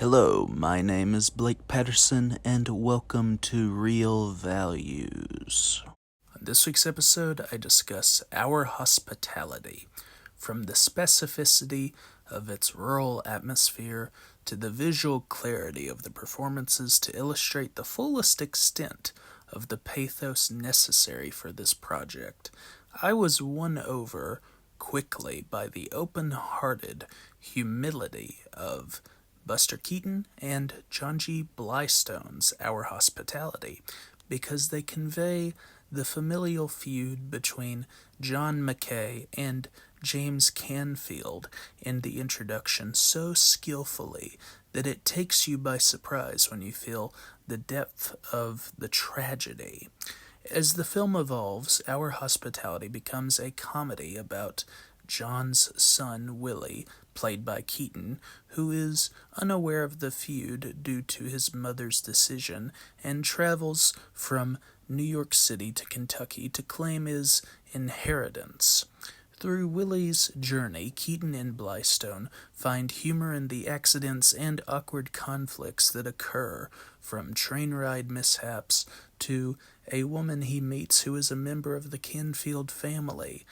Hello, my name is Blake Patterson, and welcome to Real Values. On this week's episode, I discuss Our Hospitality, from the specificity of its rural atmosphere to the visual clarity of the performances to illustrate the fullest extent of the pathos necessary for this project. I was won over quickly by the open-hearted humility of Buster Keaton and John G. Blystone's Our Hospitality, because they convey the familial feud between John McKay and James Canfield in the introduction so skillfully that it takes you by surprise when you feel the depth of the tragedy. As the film evolves, Our Hospitality becomes a comedy about John's son, Willie, played by Keaton, who is unaware of the feud due to his mother's decision and travels from New York City to Kentucky to claim his inheritance. Through Willie's journey, Keaton and Blystone find humor in the accidents and awkward conflicts that occur, from train ride mishaps to a woman he meets who is a member of the Canfield family,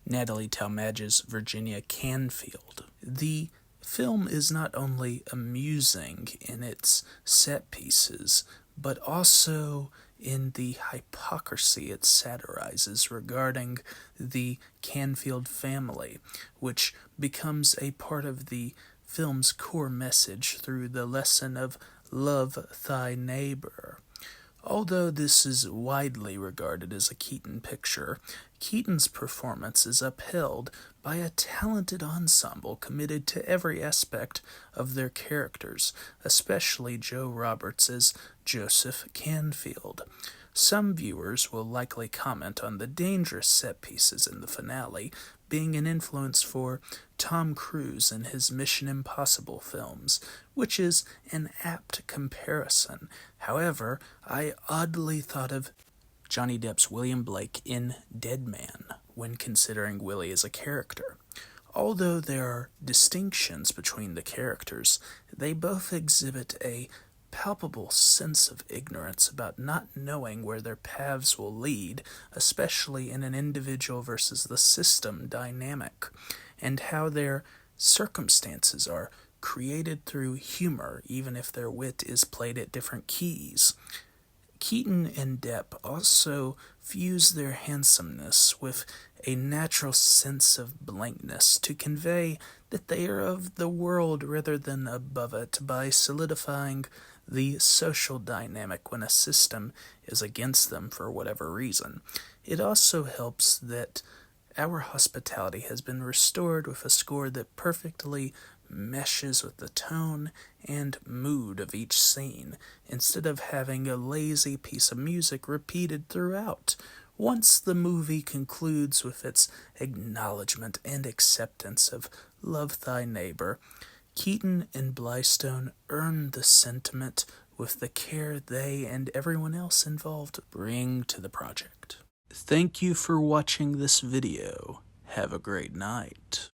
Natalie Talmadge's Virginia Canfield. The film is not only amusing in its set pieces, but also in the hypocrisy it satirizes regarding the Canfield family, which becomes a part of the film's core message through the lesson of love thy neighbor. Although this is widely regarded as a Keaton picture, Keaton's performance is upheld by a talented ensemble committed to every aspect of their characters, especially Joe Roberts as Joseph Canfield. Some viewers will likely comment on the dangerous set pieces in the finale being an influence for Tom Cruise in his Mission Impossible films, which is an apt comparison. However, I oddly thought of Johnny Depp's William Blake in Dead Man when considering Willie as a character. Although there are distinctions between the characters, they both exhibit a palpable sense of ignorance about not knowing where their paths will lead, especially in an individual versus the system dynamic, and how their circumstances are created through humor, even if their wit is played at different keys. Keaton and Depp also fuse their handsomeness with a natural sense of blankness to convey that they are of the world rather than above it, by solidifying the social dynamic when a system is against them for whatever reason. It also helps that Our Hospitality has been restored with a score that perfectly meshes with the tone and mood of each scene, instead of having a lazy piece of music repeated throughout. Once the movie concludes with its acknowledgement and acceptance of love thy neighbor, Keaton and Blystone earn the sentiment with the care they and everyone else involved bring to the project. Thank you for watching this video. Have a great night.